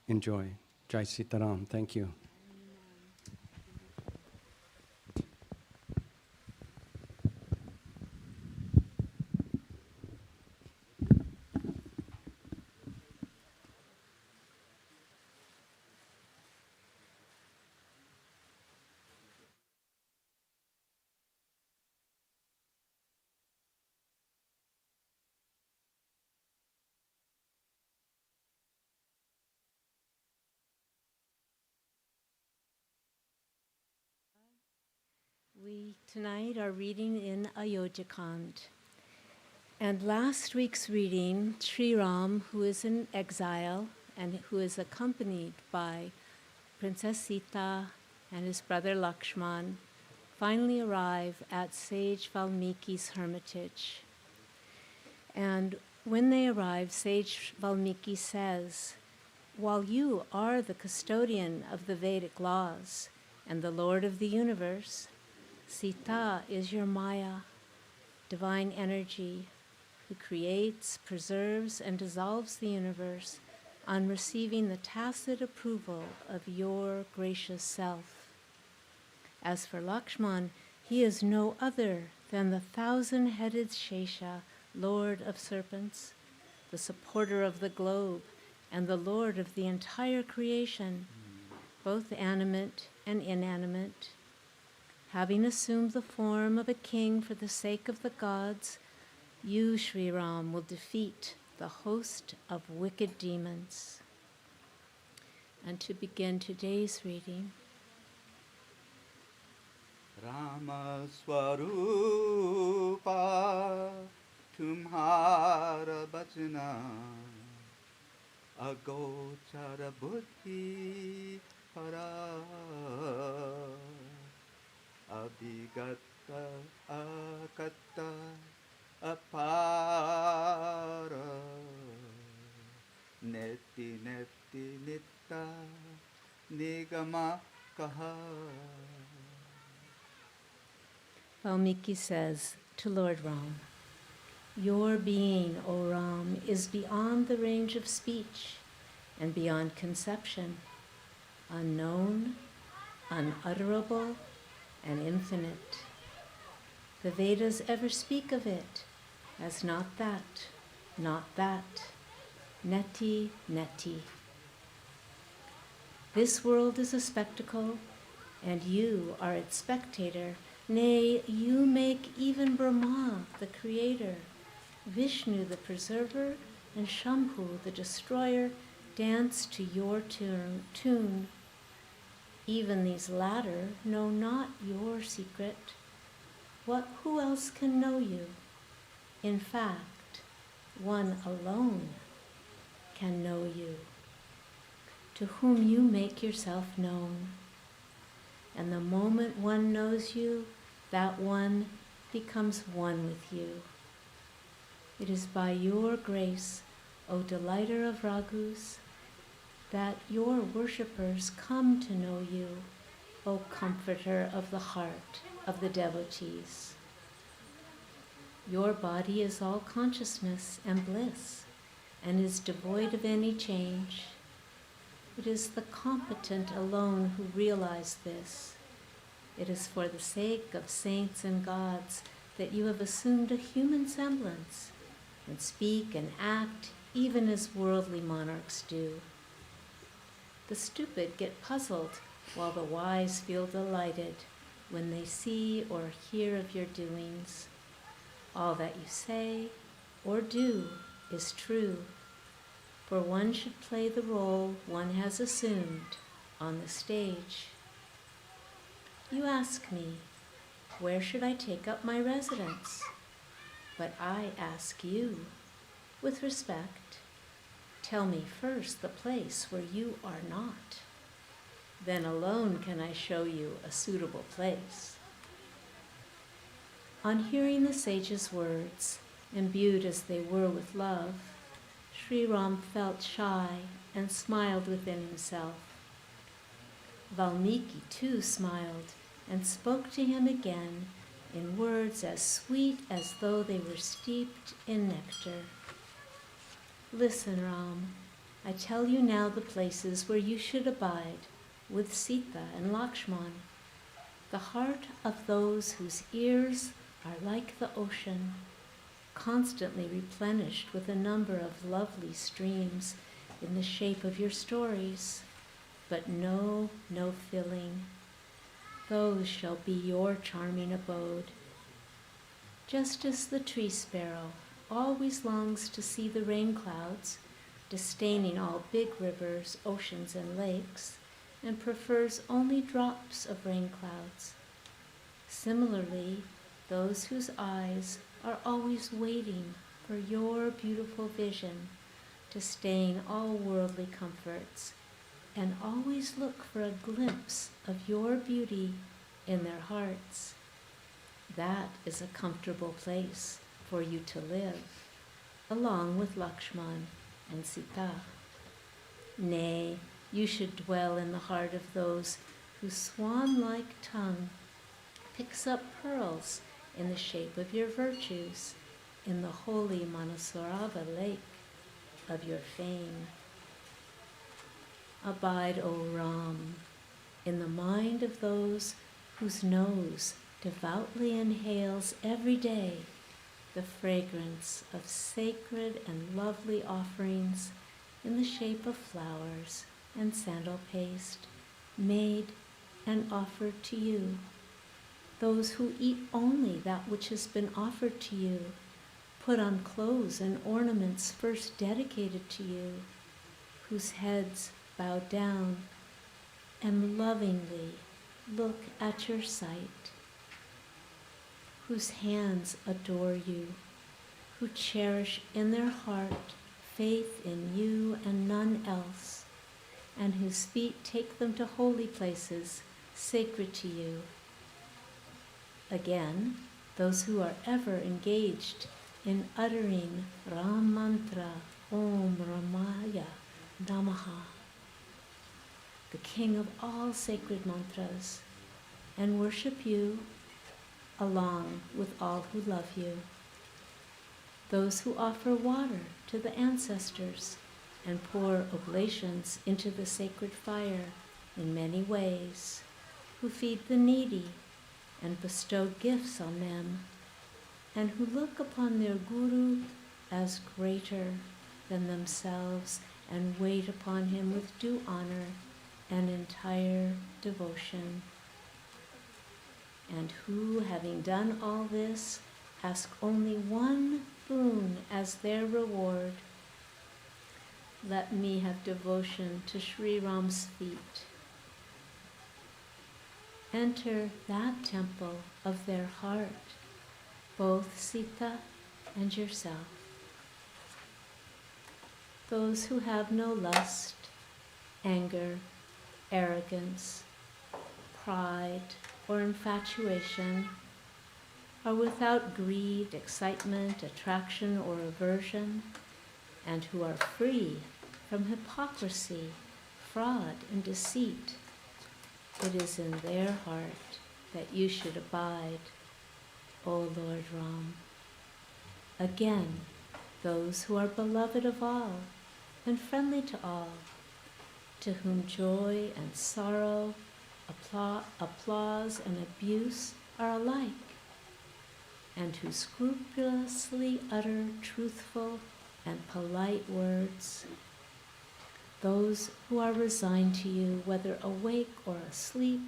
enjoy. Jai Sitaram. Thank you. We tonight are reading in Ayodhya-khand. And last week's reading, Sri Ram, who is in exile and who is accompanied by Princess Sita and his brother Lakshman, finally arrive at Sage Valmiki's hermitage. And when they arrive, Sage Valmiki says, "While you are the custodian of the Vedic laws and the Lord of the universe, Sita is your Maya, divine energy, who creates, preserves, and dissolves the universe on receiving the tacit approval of your gracious self. As for Lakshman, he is no other than the thousand-headed Shesha, Lord of serpents, the supporter of the globe, and the Lord of the entire creation, both animate and inanimate. Having assumed the form of a king for the sake of the gods, you, Sri Ram, will defeat the host of wicked demons." And to begin today's reading, Rama Swarupa Tumhara Bachana Agochara Buddhi Para Abhigata Akata Apara Neti Neti Nitta Nigama Kaha. Valmiki says to Lord Ram, "Your being, O Ram, is beyond the range of speech and beyond conception, unknown, unutterable, and infinite. The Vedas ever speak of it as not that, neti, neti. This world is a spectacle, and you are its spectator. Nay, you make even Brahma, the creator, Vishnu, the preserver, and Shambhu, the destroyer, dance to your tune. Even these latter know not your secret. Who else can know you? In fact, one alone can know you, to whom you make yourself known. And the moment one knows you, that one becomes one with you. It is by your grace, O delighter of ragus, that your worshippers come to know you, O comforter of the heart of the devotees. Your body is all consciousness and bliss, and is devoid of any change. It is the competent alone who realize this. It is for the sake of saints and gods that you have assumed a human semblance, and speak and act even as worldly monarchs do. The stupid get puzzled, while the wise feel delighted when they see or hear of your doings. All that you say or do is true, for one should play the role one has assumed on the stage. You ask me, where should I take up my residence? But I ask you, with respect, tell me first the place where you are not. Then alone can I show you a suitable place." On hearing the sage's words, imbued as they were with love, Sri Ram felt shy and smiled within himself. Valmiki too smiled and spoke to him again in words as sweet as though they were steeped in nectar. "Listen, Ram, I tell you now the places where you should abide with Sita and Lakshman, the heart of those whose ears are like the ocean, constantly replenished with a number of lovely streams in the shape of your stories, but no filling. Those shall be your charming abode. Just as the tree sparrow always longs to see the rain clouds, disdaining all big rivers, oceans, and lakes, and prefers only drops of rain clouds. Similarly, those whose eyes are always waiting for your beautiful vision, disdain all worldly comforts, and always look for a glimpse of your beauty in their hearts. That is a comfortable place for you to live, along with Lakshman and Sita. Nay, you should dwell in the heart of those whose swan-like tongue picks up pearls in the shape of your virtues in the holy Manasarava lake of your fame. Abide, O Ram, in the mind of those whose nose devoutly inhales every day the fragrance of sacred and lovely offerings in the shape of flowers and sandal paste made and offered to you. Those who eat only that which has been offered to you, put on clothes and ornaments first dedicated to you, whose heads bow down and lovingly look at your sight, whose hands adore you, who cherish in their heart faith in you and none else, and whose feet take them to holy places sacred to you. Again, those who are ever engaged in uttering Ram mantra, Om Ramaya Namaha, the king of all sacred mantras, and worship you along with all who love you. Those who offer water to the ancestors and pour oblations into the sacred fire in many ways, who feed the needy and bestow gifts on them, and who look upon their guru as greater than themselves and wait upon him with due honor and entire devotion, and who, having done all this, ask only one boon as their reward: let me have devotion to Sri Ram's feet. Enter that temple of their heart, both Sita and yourself. Those who have no lust, anger, arrogance, pride, or infatuation, are without greed, excitement, attraction, or aversion, and who are free from hypocrisy, fraud, and deceit, it is in their heart that you should abide, O Lord Ram. Again, those who are beloved of all and friendly to all, to whom joy and sorrow, applause and abuse are alike, and who scrupulously utter truthful and polite words. Those who are resigned to you, whether awake or asleep,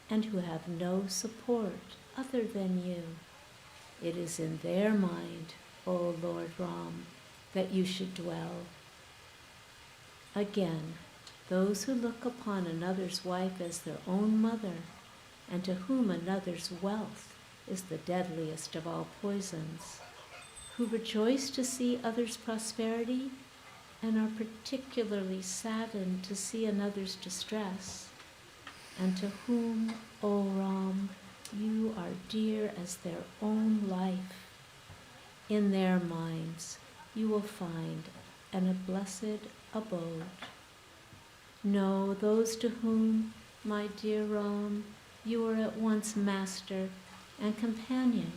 and who have no support other than you. It is in their mind, O Lord Ram, that you should dwell. Again, those who look upon another's wife as their own mother, and to whom another's wealth is the deadliest of all poisons, who rejoice to see others' prosperity and are particularly saddened to see another's distress, and to whom, O Ram, you are dear as their own life. In their minds you will find a blessed abode. Know those to whom, my dear Ram, you are at once master and companion,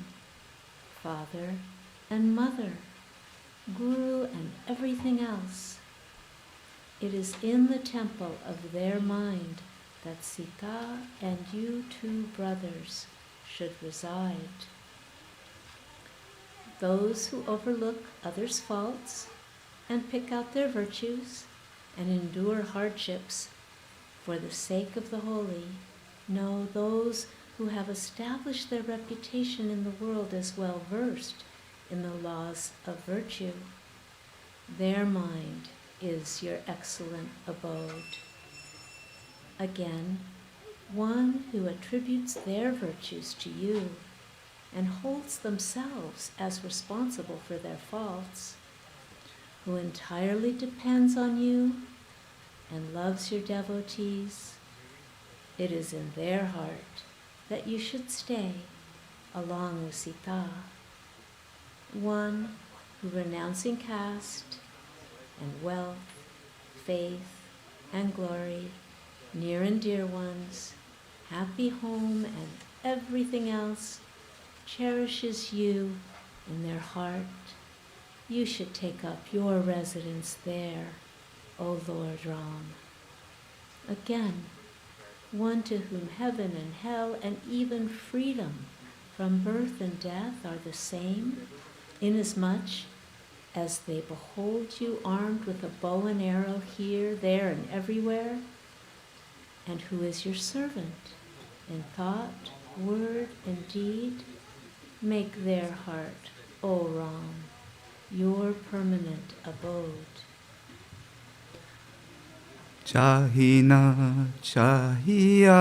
father and mother, guru and everything else. It is in the temple of their mind that Sita and you two brothers should reside. Those who overlook others' faults and pick out their virtues and endure hardships for the sake of the holy know those who have established their reputation in the world as well versed in the laws of virtue. Their mind is your excellent abode. Again, one who attributes their virtues to you and holds themselves as responsible for their faults, who entirely depends on you and loves your devotees, it is in their heart that you should stay along with Sita, one who, renouncing caste and wealth, faith and glory, near and dear ones, happy home and everything else, cherishes you in their heart. You should take up your residence there, O Lord Ram. Again, one to whom heaven and hell and even freedom from birth and death are the same, inasmuch as they behold you armed with a bow and arrow here, there, and everywhere, and who is your servant in thought, word, and deed. Make their heart, O Ram, your permanent abode. Chahina chahiya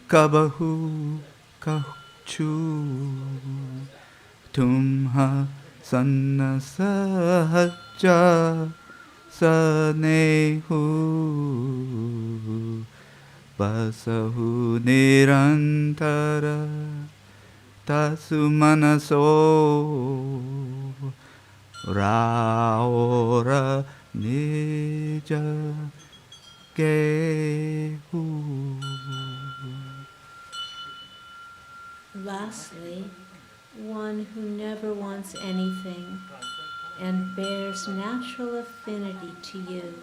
kabahu kahchu tumha sanna sahajja sanehu basahu nirantara tasu manaso raora nija gehu. Lastly, one who never wants anything and bears natural affinity to you.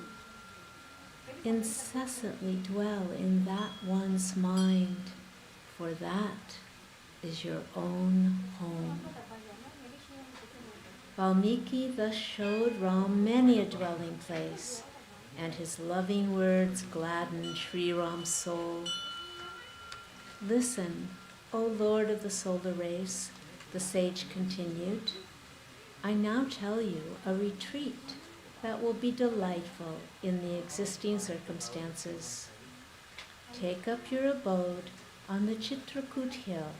Incessantly dwell in that one's mind, for that is your own home. Valmiki thus showed Ram many a dwelling place, and his loving words gladdened Sri Ram's soul. Listen, O Lord of the solar race, the sage continued. I now tell you a retreat that will be delightful in the existing circumstances. Take up your abode on the Chitrakoot hill.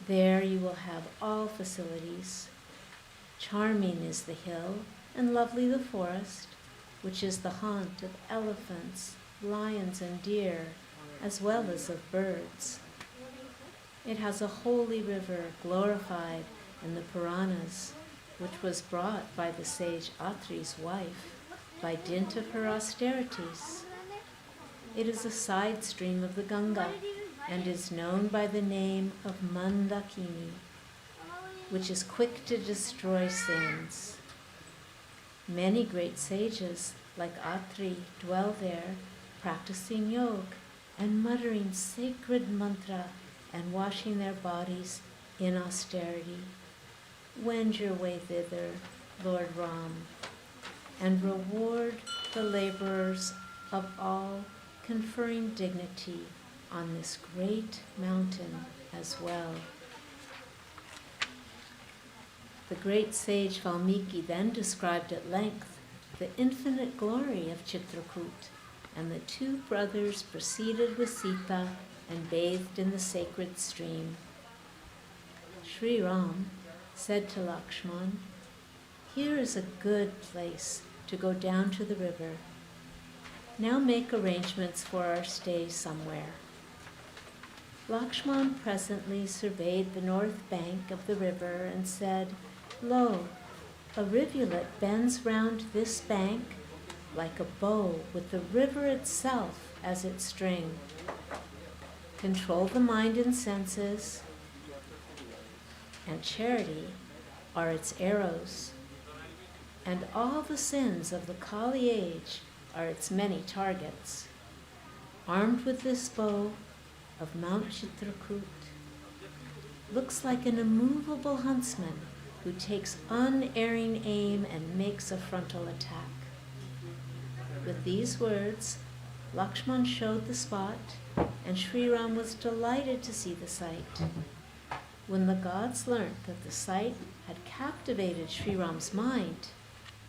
There you will have all facilities. Charming is the hill and lovely the forest, which is the haunt of elephants, lions, and deer, as well as of birds. It has a holy river glorified in the Puranas, which was brought by the sage Atri's wife by dint of her austerities. It is a side stream of the Ganga and is known by the name of Mandakini, which is quick to destroy sins. Many great sages like Atri dwell there, practicing yoga and muttering sacred mantra and washing their bodies in austerity. Wend your way thither, Lord Ram, and reward the laborers of all, conferring dignity on this great mountain as well. The great sage Valmiki then described at length the infinite glory of Chitrakoot, and the two brothers proceeded with Sita and bathed in the sacred stream. Sri Ram said to Lakshman, "Here is a good place to go down to the river. Now make arrangements for our stay somewhere." Lakshman presently surveyed the north bank of the river and said, "Lo, a rivulet bends round this bank like a bow with the river itself as its string. Control the mind and senses, and charity are its arrows. and all the sins of the Kali age are its many targets. Armed with this bow of Mount Chitrakoot, looks like an immovable huntsman who takes unerring aim and makes a frontal attack. With these words, Lakshman showed the spot, and Sri Ram was delighted to see the sight. When the gods learnt that the sight had captivated Sri Ram's mind,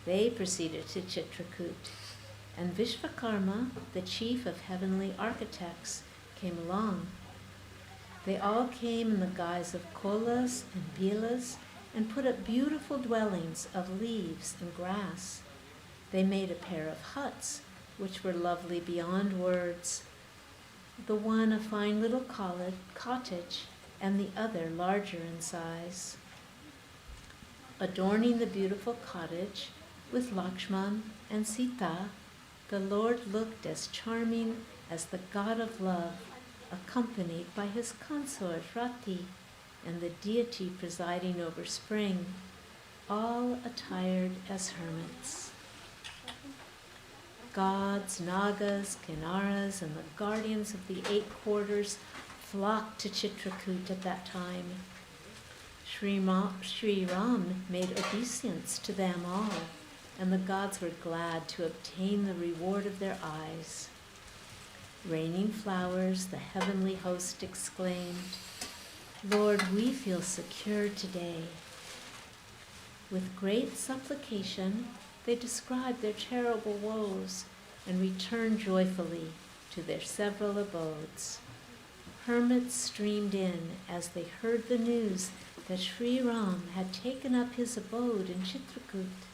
they proceeded to Chitrakoot, and Vishvakarma, the chief of heavenly architects, came along. They all came in the guise of kolas and bilas and put up beautiful dwellings of leaves and grass. They made a pair of huts, which were lovely beyond words, the one a fine little cottage and the other larger in size. Adorning the beautiful cottage with Lakshman and Sita, the Lord looked as charming as the god of love, accompanied by his consort Arati and the deity presiding over spring, all attired as hermits. Gods, nagas, kinnaras, and the guardians of the 8 quarters flocked to Chitrakoot at that time. Sri Ram made obeisance to them all, and the gods were glad to obtain the reward of their eyes. Raining flowers, the heavenly host exclaimed, "Lord, we feel secure today." With great supplication, they described their terrible woes and returned joyfully to their several abodes. Hermits streamed in as they heard the news that Sri Ram had taken up his abode in Chitrakoot.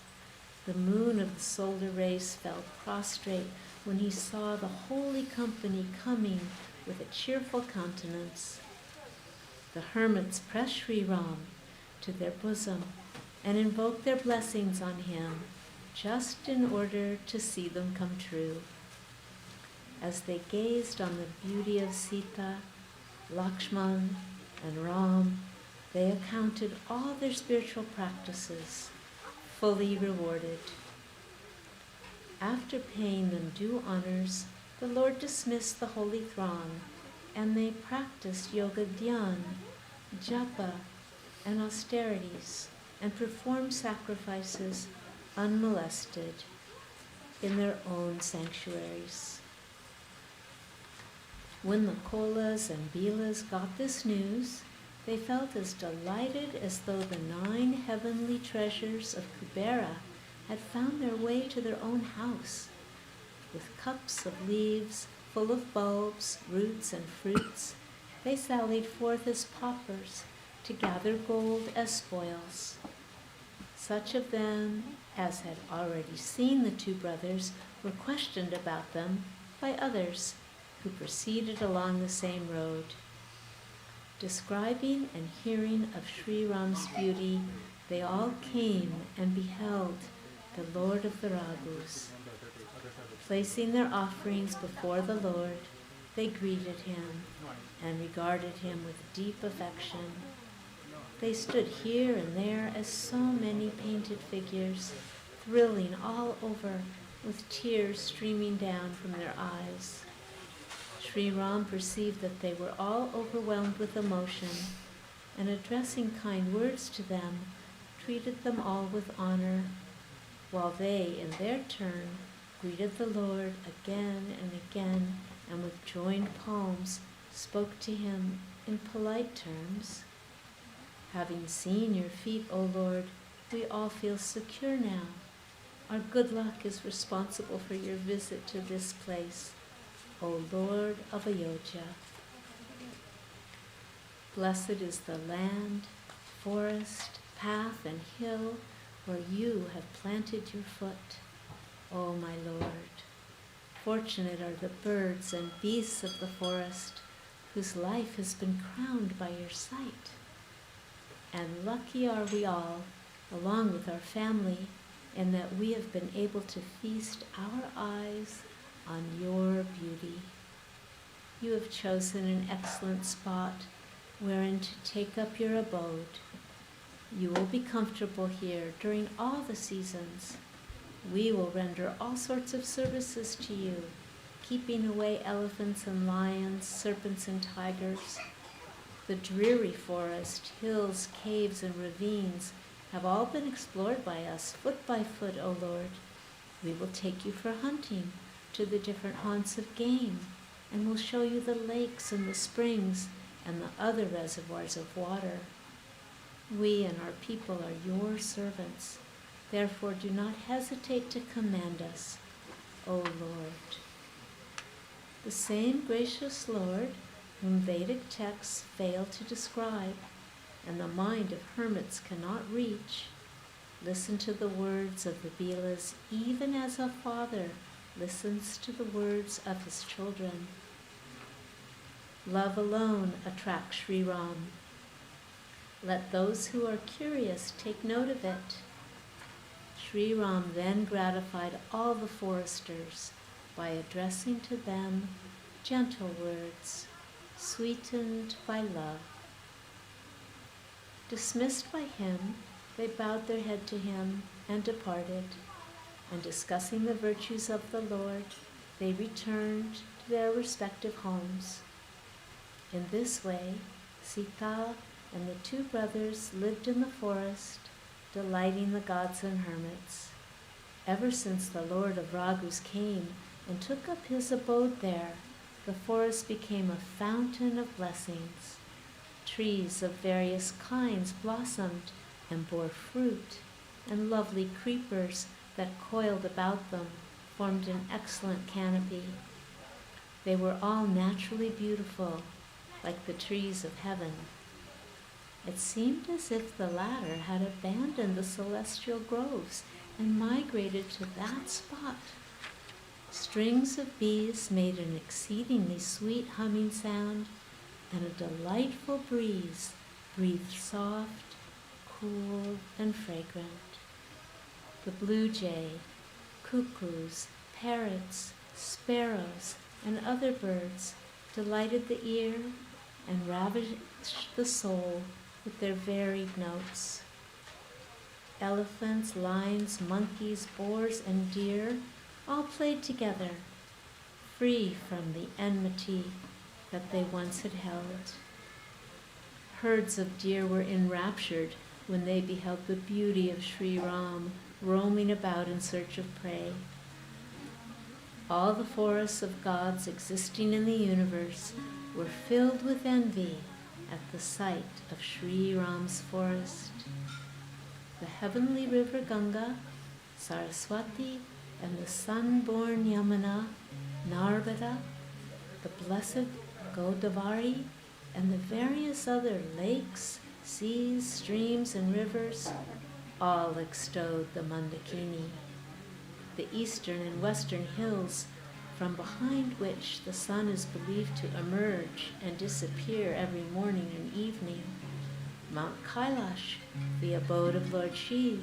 The moon of the solar race fell prostrate when he saw the holy company coming with a cheerful countenance. The hermits pressed Sri Ram to their bosom and invoked their blessings on him, just in order to see them come true. As they gazed on the beauty of Sita, Lakshman, and Ram, they accounted all their spiritual practices fully rewarded. After paying them due honors, the Lord dismissed the holy throng, and they practiced yoga dhyan, japa, and austerities, and performed sacrifices unmolested in their own sanctuaries. When the kolas and bilas got this news, they felt as delighted as though the 9 heavenly treasures of Kubera had found their way to their own house. With cups of leaves full of bulbs, roots, and fruits, they sallied forth as paupers to gather gold as spoils. Such of them as had already seen the 2 brothers were questioned about them by others who proceeded along the same road. Describing and hearing of Sri Ram's beauty, they all came and beheld the Lord of the Raghus. Placing their offerings before the Lord, they greeted him and regarded him with deep affection. They stood here and there as so many painted figures, thrilling all over with tears streaming down from their eyes. Sri Ram perceived that they were all overwhelmed with emotion, and addressing kind words to them, treated them all with honor, while they, in their turn, greeted the Lord again and again, and with joined palms spoke to him in polite terms. "Having seen your feet, O Lord, we all feel secure now. Our good luck is responsible for your visit to this place, O Lord of Ayodhya. Blessed is the land, forest, path, and hill where you have planted your foot, O my Lord. Fortunate are the birds and beasts of the forest, whose life has been crowned by your sight. And lucky are we all, along with our family, in that we have been able to feast our eyes on your beauty. You have chosen an excellent spot wherein to take up your abode. You will be comfortable here during all the seasons. We will render all sorts of services to you, keeping away elephants and lions, serpents and tigers. The dreary forest, hills, caves, and ravines have all been explored by us foot by foot, O Lord. We will take you for hunting to the different haunts of game, and will show you the lakes and the springs and the other reservoirs of water. We and our people are your servants. Therefore do not hesitate to command us, O Lord. The same gracious Lord whom Vedic texts fail to describe and the mind of hermits cannot reach, listen to the words of the Bilas even as a father listens to the words of his children. Love alone attracts Sri Ram. Let those who are curious take note of it. Sri Ram then gratified all the foresters by addressing to them gentle words, sweetened by love. Dismissed by him, they bowed their head to him and departed, and discussing the virtues of the Lord, they returned to their respective homes. In this way, Sita and the two brothers lived in the forest, delighting the gods and hermits. Ever since the Lord of Raghus came and took up his abode there, the forest became a fountain of blessings. Trees of various kinds blossomed and bore fruit, and lovely creepers that coiled about them formed an excellent canopy. They were all naturally beautiful, like the trees of heaven. It seemed as if the latter had abandoned the celestial groves and migrated to that spot. Strings of bees made an exceedingly sweet humming sound, and a delightful breeze breathed soft, cool, and fragrant. The blue jay, cuckoos, parrots, sparrows, and other birds delighted the ear and ravished the soul with their varied notes. Elephants, lions, monkeys, boars, and deer all played together, free from the enmity that they once had held. Herds of deer were enraptured when they beheld the beauty of Sri Ram roaming about in search of prey. All the forests of gods existing in the universe were filled with envy at the sight of Sri Ram's forest. The heavenly river Ganga, Saraswati, and the sun-born Yamuna, Narmada, the blessed Godavari, and the various other lakes, seas, streams, and rivers all extolled the Mandakini, the eastern and western hills from behind which the sun is believed to emerge and disappear every morning and evening, Mount Kailash, the abode of Lord Shiv,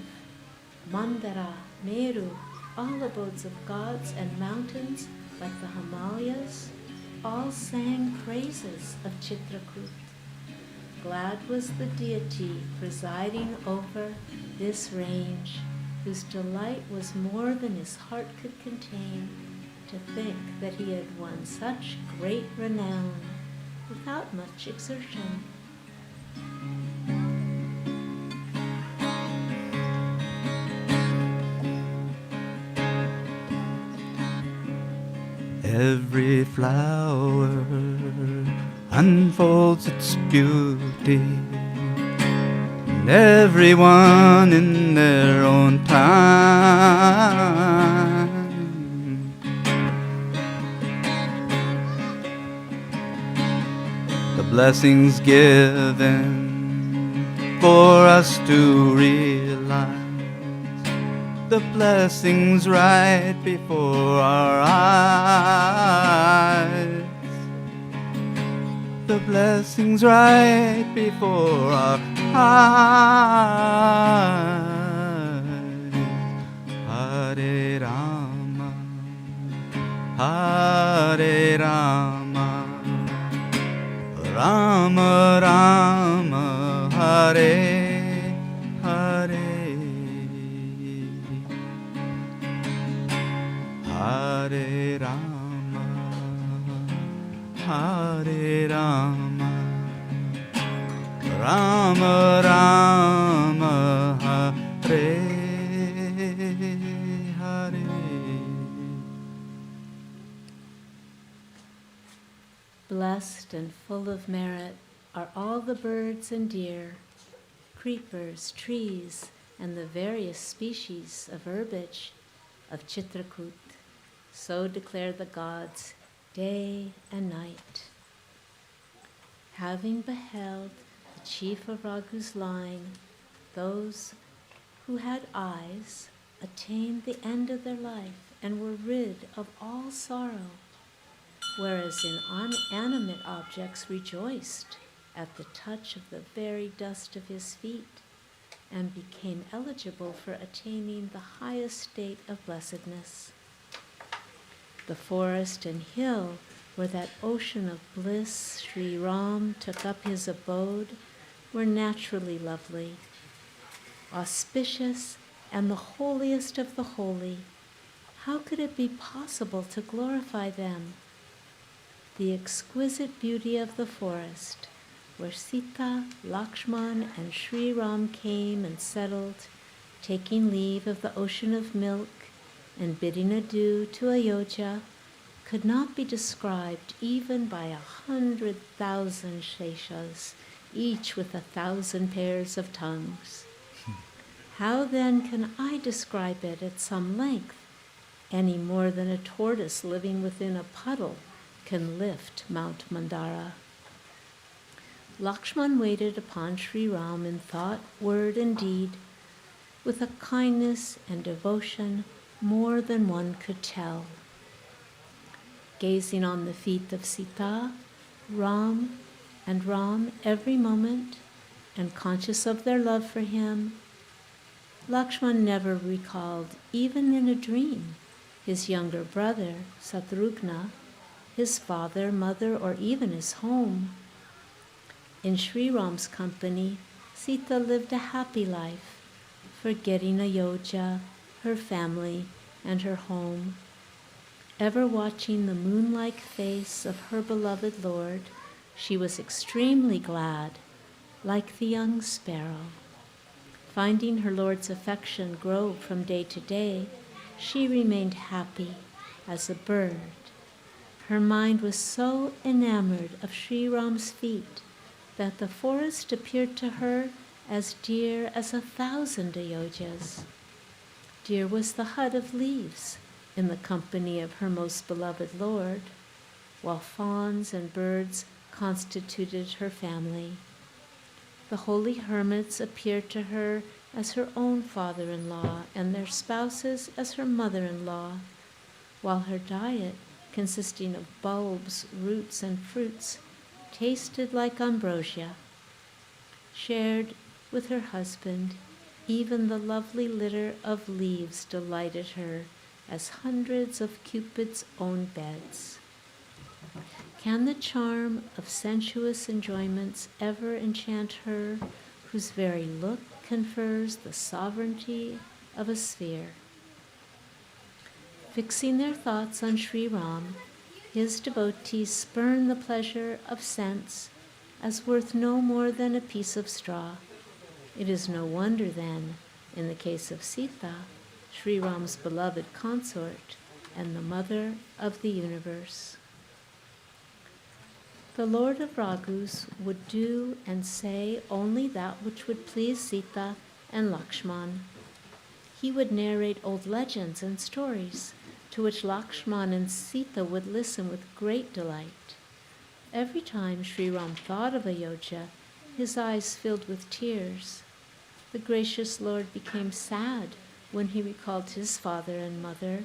Mandara, Meru, all abodes of gods, and mountains like the Himalayas, all sang praises of Chitrakoot. Glad was the deity presiding over this range, whose delight was more than his heart could contain, to think that he had won such great renown without much exertion. Every flower unfolds its beauty, and everyone in their own time. The blessings given for us to realize, the blessings right before our eyes, the blessings right before our eyes. Hare Rama, Hare Rama, Rama Rama, Hare Hare Rama, Rama Rama, Hare Hare. Blessed and full of merit are all the birds and deer, creepers, trees, and the various species of herbage of Chitrakoot. So declare the gods day and night. Having beheld the chief of Raghu's line, those who had eyes attained the end of their life and were rid of all sorrow, whereas inanimate objects rejoiced at the touch of the very dust of his feet and became eligible for attaining the highest state of blessedness. The forest and hill where that ocean of bliss Sri Ram took up his abode were naturally lovely, auspicious, and the holiest of the holy. How could it be possible to glorify them? The exquisite beauty of the forest, where Sita, Lakshman, and Sri Ram came and settled, taking leave of the ocean of milk and bidding adieu to Ayodhya, could not be described even by 100,000 sheshas, each with 1,000 pairs of tongues. How then can I describe it at some length, any more than a tortoise living within a puddle can lift Mount Mandara? Lakshman waited upon Sri Ram in thought, word, and deed, with a kindness and devotion more than one could tell. Gazing on the feet of Sita, Ram every moment, and conscious of their love for him, Lakshman never recalled, even in a dream, his younger brother, Satrugna, his father, mother, or even his home. In Sri Ram's company, Sita lived a happy life, forgetting Ayodhya, her family, and her home, ever watching the moon-like face of her beloved Lord. She was extremely glad, like the young sparrow. Finding her Lord's affection grow from day to day, she remained happy as a bird. Her mind was so enamored of Sri Ram's feet that the forest appeared to her as dear as 1,000 Ayodhyas. Dear was the hut of leaves in the company of her most beloved Lord, while fawns and birds constituted her family. The holy hermits appeared to her as her own father-in-law and their spouses as her mother-in-law, while her diet, consisting of bulbs, roots, and fruits, tasted like ambrosia. Shared with her husband, even the lovely litter of leaves delighted her as hundreds of Cupid's own beds. Can the charm of sensuous enjoyments ever enchant her, whose very look confers the sovereignty of a sphere? Fixing their thoughts on Sri Ram, his devotees spurn the pleasure of sense as worth no more than a piece of straw. It is no wonder, then, in the case of Sita, Sri Ram's beloved consort and the mother of the universe. The Lord of Raghus would do and say only that which would please Sita and Lakshman. He would narrate old legends and stories, to which Lakshman and Sita would listen with great delight. Every time Sri Ram thought of Ayodhya, his eyes filled with tears. The gracious Lord became sad when he recalled his father and mother,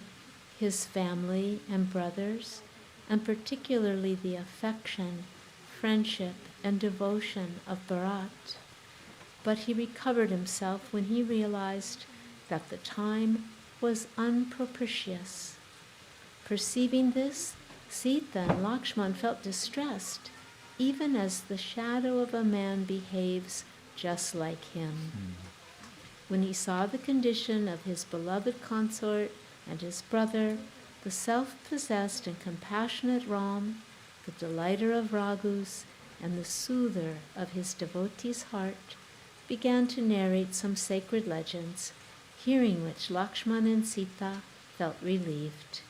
his family and brothers, and particularly the affection, friendship, and devotion of Bharat. But he recovered himself when he realized that the time was unpropitious. Perceiving this, Sita and Lakshman felt distressed, even as the shadow of a man behaves just like him. When he saw the condition of his beloved consort and his brother, the self-possessed and compassionate Ram, the the delighter of ragus and the soother of his devotee's heart, began to narrate some sacred legends, hearing which Lakshman and Sita felt relieved.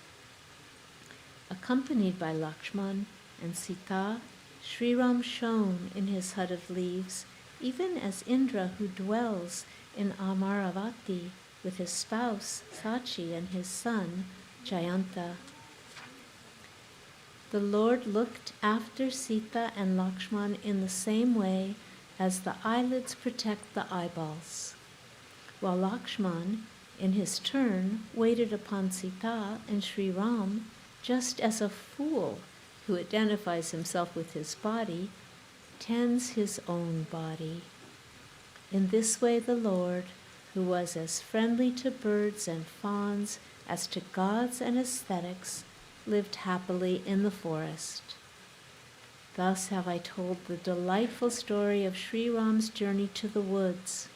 Accompanied by Lakshman and Sita, Sri Ram shone in his hut of leaves, even as Indra, who dwells in Amaravati with his spouse Sachi and his son Jayanta. The Lord looked after Sita and Lakshman in the same way as the eyelids protect the eyeballs, while Lakshman, in his turn, waited upon Sita and Sri Ram just as a fool who identifies himself with his body tends his own body. In this way the Lord, who was as friendly to birds and fawns as to gods and aesthetics, lived happily in the forest. Thus have I told the delightful story of Sri Ram's journey to the woods.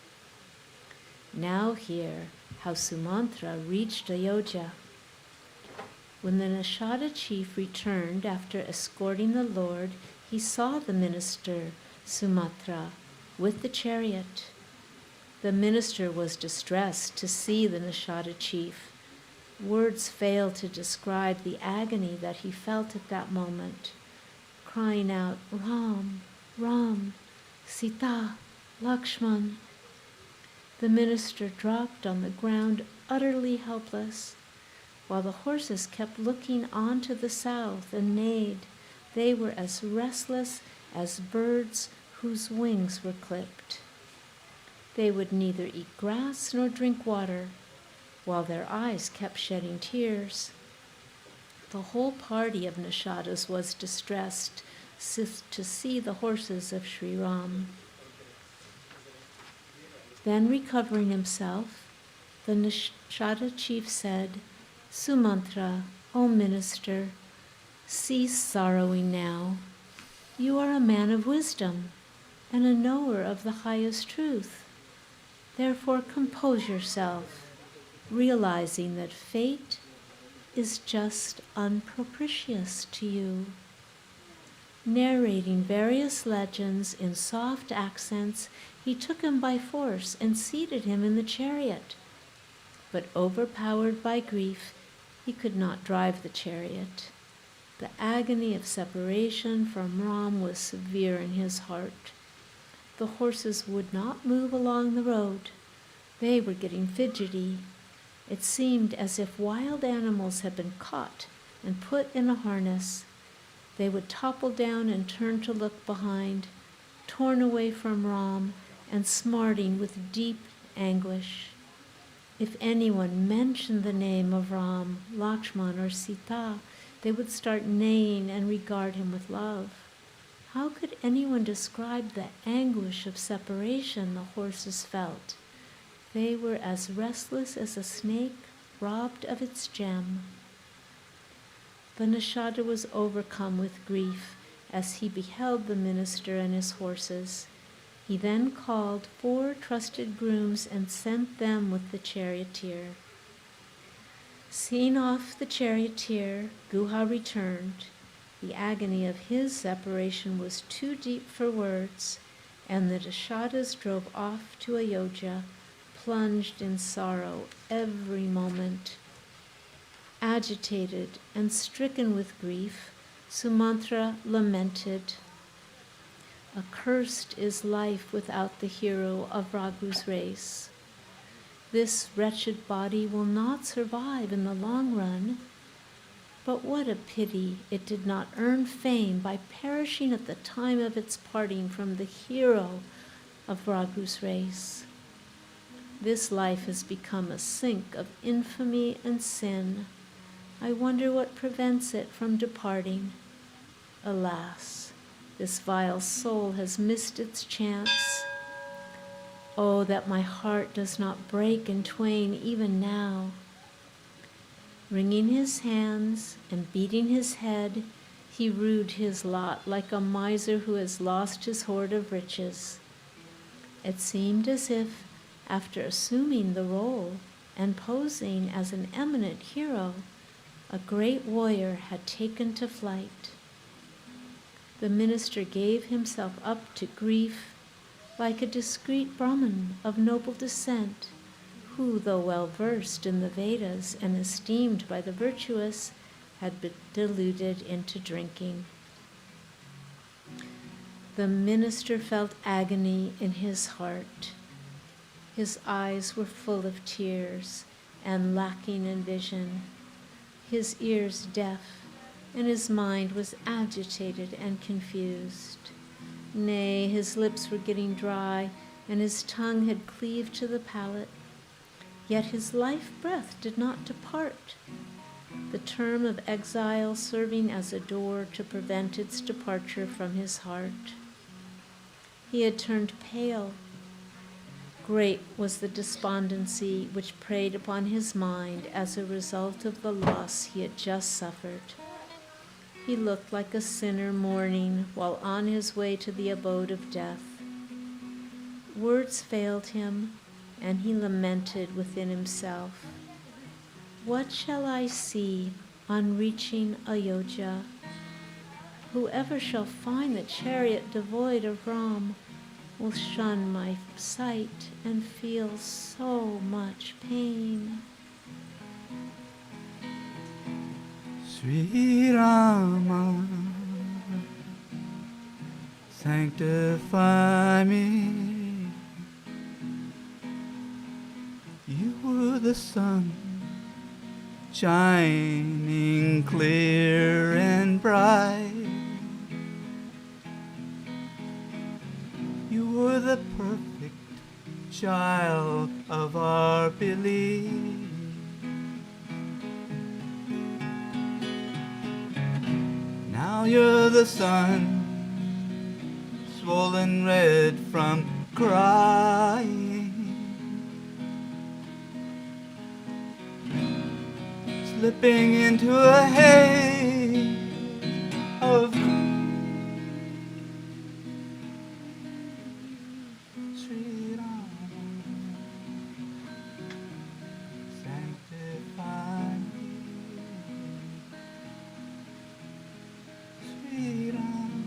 Now hear how Sumantra reached Ayodhya. When the Nishada chief returned after escorting the Lord, he saw the minister Sumatra with the chariot. The minister was distressed to see the Nishada chief. Words fail to describe the agony that he felt at that moment, crying out, "Ram, Ram, Sita, Lakshman." The minister dropped on the ground utterly helpless, while the horses kept looking on to the south and neighed. They were as restless as birds whose wings were clipped. They would neither eat grass nor drink water, while their eyes kept shedding tears. The whole party of Nishadas was distressed to see the horses of Sri Ram. Then, recovering himself, the Nishada chief said, "Sumantra, O minister, cease sorrowing now. You are a man of wisdom and a knower of the highest truth. Therefore compose yourself, realizing that fate is just unpropitious to you." Narrating various legends in soft accents, he took him by force and seated him in the chariot. But overpowered by grief, he could not drive the chariot. The agony of separation from Ram was severe in his heart. The horses would not move along the road. They were getting fidgety. It seemed as if wild animals had been caught and put in a harness. They would topple down and turn to look behind, torn away from Ram and smarting with deep anguish. If anyone mentioned the name of Ram, Lakshman, or Sita, they would start neighing and regard him with love. How could anyone describe the anguish of separation the horses felt? They were as restless as a snake robbed of its gem. The Nishada was overcome with grief as he beheld the minister and his horses. He then called 4 trusted grooms and sent them with the charioteer. Seeing off the charioteer, Guha returned. The agony of his separation was too deep for words, and the Nishadas drove off to Ayodhya, plunged in sorrow every moment. Agitated and stricken with grief, Sumantra lamented, "Accursed is life without the hero of Raghu's race. This wretched body will not survive in the long run. But what a pity it did not earn fame by perishing at the time of its parting from the hero of Raghu's race. This life has become a sink of infamy and sin. I wonder what prevents it from departing. Alas, this vile soul has missed its chance. Oh, that my heart does not break in twain even now." Wringing his hands and beating his head, he rued his lot like a miser who has lost his hoard of riches. It seemed as if, after assuming the role and posing as an eminent hero, a great warrior had taken to flight. The minister gave himself up to grief like a discreet Brahmin of noble descent, who, though well versed in the Vedas and esteemed by the virtuous, had been deluded into drinking. The minister felt agony in his heart. His eyes were full of tears and lacking in vision, his ears deaf, and his mind was agitated and confused. Nay, his lips were getting dry, and his tongue had cleaved to the palate. Yet his life breath did not depart, the term of exile serving as a door to prevent its departure from his heart. He had turned pale. Great was the despondency which preyed upon his mind as a result of the loss he had just suffered. He looked like a sinner mourning while on his way to the abode of death. Words failed him, and he lamented within himself, "What shall I see on reaching Ayodhya? Whoever shall find the chariot devoid of Ram will shun my sight and feel so much pain." Sri Rama, sanctify me. You were the sun, shining clear and bright. You were the perfect child of our belief. Now you're the sun, swollen red from crying, slipping into a haze of Sri Rama, sanctify me. Sri Rama.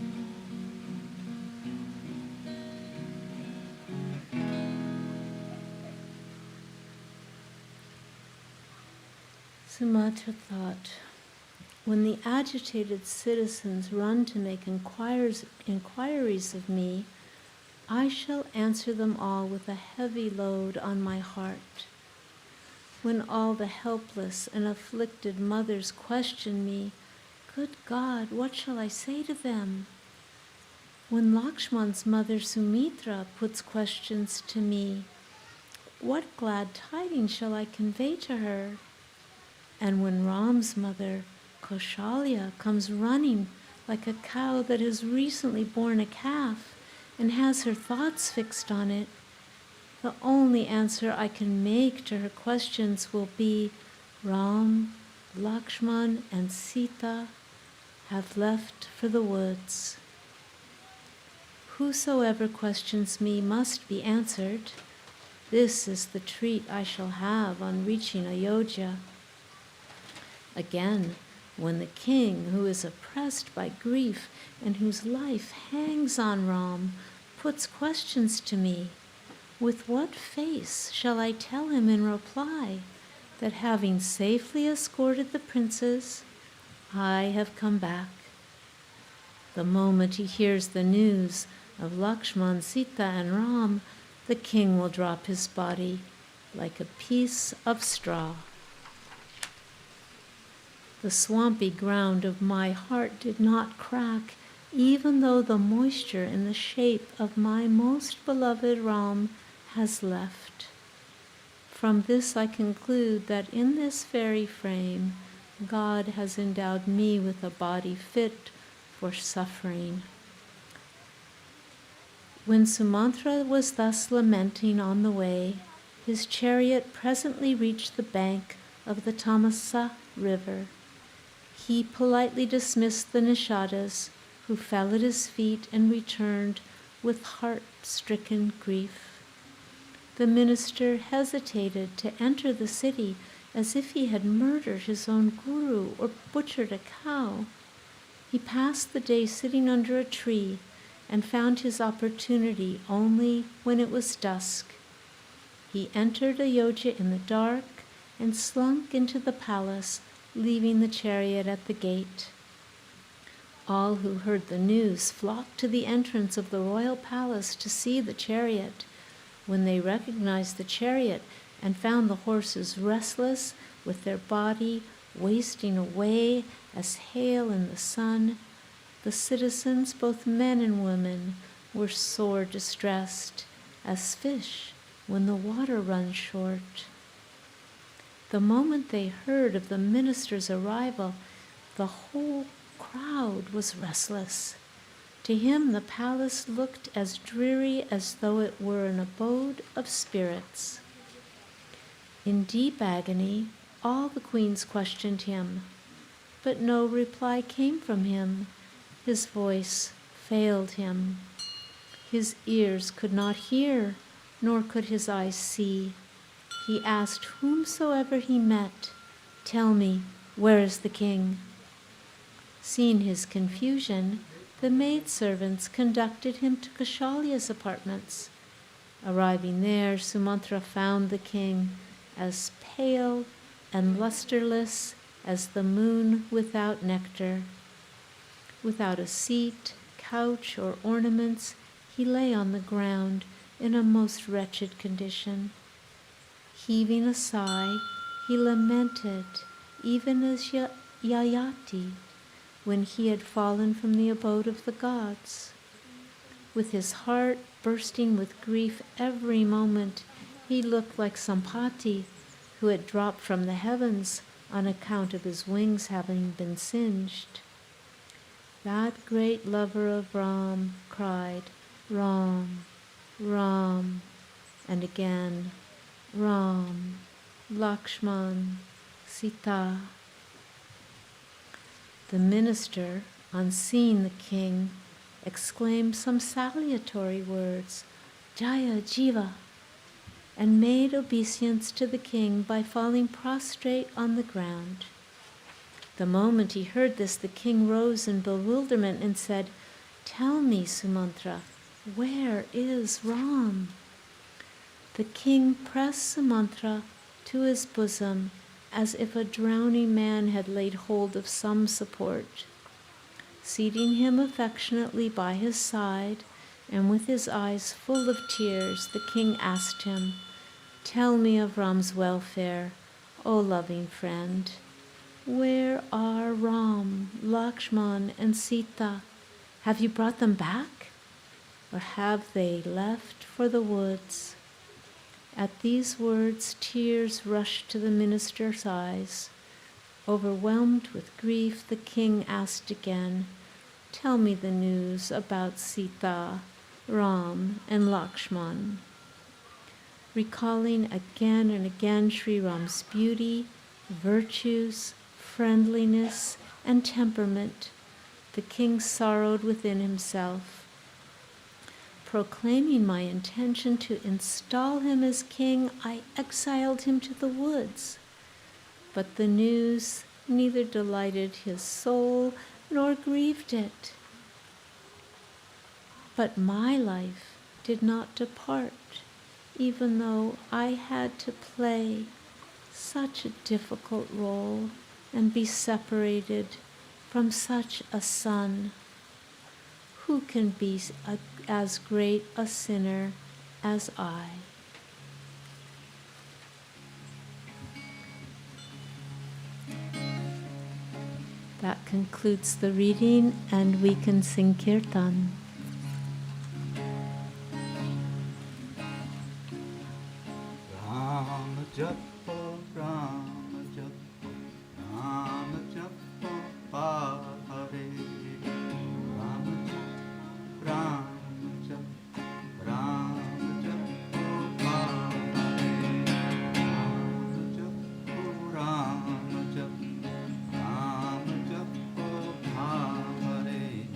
Sumatra thought, when the agitated citizens run to make inquiries of me, I shall answer them all with a heavy load on my heart. When all the helpless and afflicted mothers question me, good God, what shall I say to them? When Lakshman's mother Sumitra puts questions to me, what glad tidings shall I convey to her? And when Ram's mother, Kaushalya, comes running like a cow that has recently borne a calf and has her thoughts fixed on it, the only answer I can make to her questions will be, Ram, Lakshman, and Sita have left for the woods. Whosoever questions me must be answered. This is the treat I shall have on reaching Ayodhya. Again, when the king, who is oppressed by grief and whose life hangs on Ram, puts questions to me, with what face shall I tell him in reply that having safely escorted the princes, I have come back? The moment he hears the news of Lakshman, Sita, and Ram, the king will drop his body like a piece of straw. The swampy ground of my heart did not crack, even though the moisture in the shape of my most beloved Ram has left. From this I conclude that in this very frame, God has endowed me with a body fit for suffering. When Sumatra was thus lamenting on the way, his chariot presently reached the bank of the Tamasa river. He politely dismissed the Nishadas, who fell at his feet and returned with heart-stricken grief. The minister hesitated to enter the city as if he had murdered his own guru or butchered a cow. He passed the day sitting under a tree and found his opportunity only when it was dusk. He entered Ayodhya in the dark and slunk into the palace, leaving the chariot at the gate. All who heard the news flocked to the entrance of the royal palace to see the chariot. When they recognized the chariot and found the horses restless, with their body wasting away as hail in the sun, the citizens, both men and women, were sore distressed, as fish when the water runs short. The moment they heard of the minister's arrival, the whole crowd was restless. To him the palace looked as dreary as though it were an abode of spirits. In deep agony, all the queens questioned him, but no reply came from him. His voice failed him. His ears could not hear, nor could his eyes see. He asked whomsoever he met, "Tell me, where is the king?" Seeing his confusion, the maidservants conducted him to Kaushalya's apartments. Arriving there, Sumantra found the king as pale and lusterless as the moon without nectar. Without a seat, couch, or ornaments, he lay on the ground in a most wretched condition. Heaving a sigh, he lamented, even as Yayati, when he had fallen from the abode of the gods. With his heart bursting with grief every moment, he looked like Sampati, who had dropped from the heavens on account of his wings having been singed. That great lover of Ram cried, "Ram, Ram," and again, "Ram, Lakshman, Sita." The minister, on seeing the king, exclaimed some salutary words, "Jaya Jiva," and made obeisance to the king by falling prostrate on the ground. The moment he heard this, the king rose in bewilderment and said, "Tell me, Sumantra, where is Ram?" The king pressed Sumantra to his bosom as if a drowning man had laid hold of some support. Seating him affectionately by his side, and with his eyes full of tears, the king asked him, "Tell me of Ram's welfare, O loving friend. Where are Ram, Lakshman, and Sita? Have you brought them back? Or have they left for the woods?" At these words, tears rushed to the minister's eyes. Overwhelmed with grief, the king asked again, "Tell me the news about Sita, Ram, and Lakshman." Recalling again and again Sri Ram's beauty, virtues, friendliness, and temperament, the king sorrowed within himself. Proclaiming my intention to install him as king, I exiled him to the woods. But the news neither delighted his soul nor grieved it. But my life did not depart, even though I had to play such a difficult role and be separated from such a son. Who can be as great a sinner as I? That concludes the reading, and we can sing Kirtan. Rama Japa, Rama Japa, Rama Japa, Hare. Rama Japa, Rama Japa, Rama Japa, Hare. Rama Japa, Rama Japa, Rama Japa, Hare.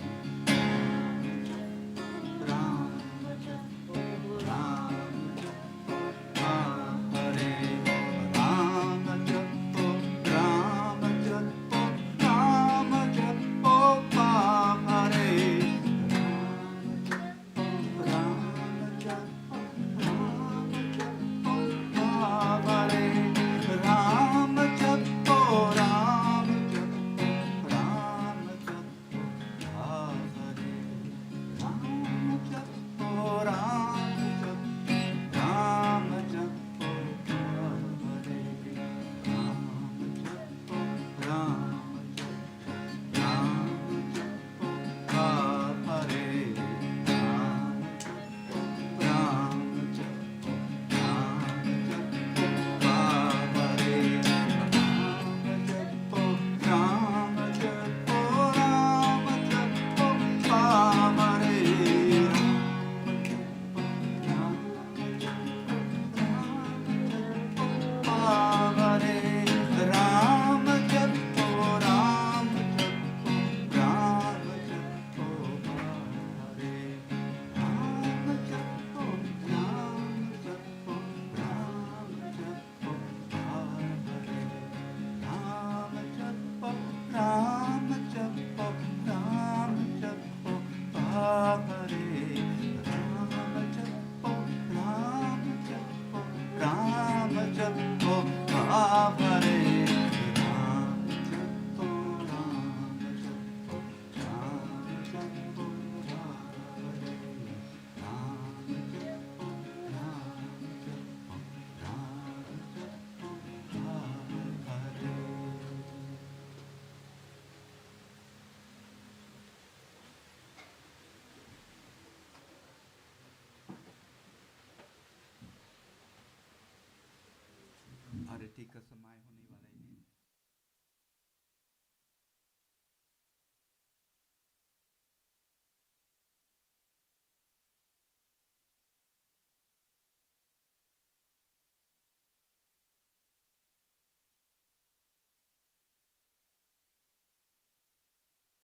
आरती का समय होने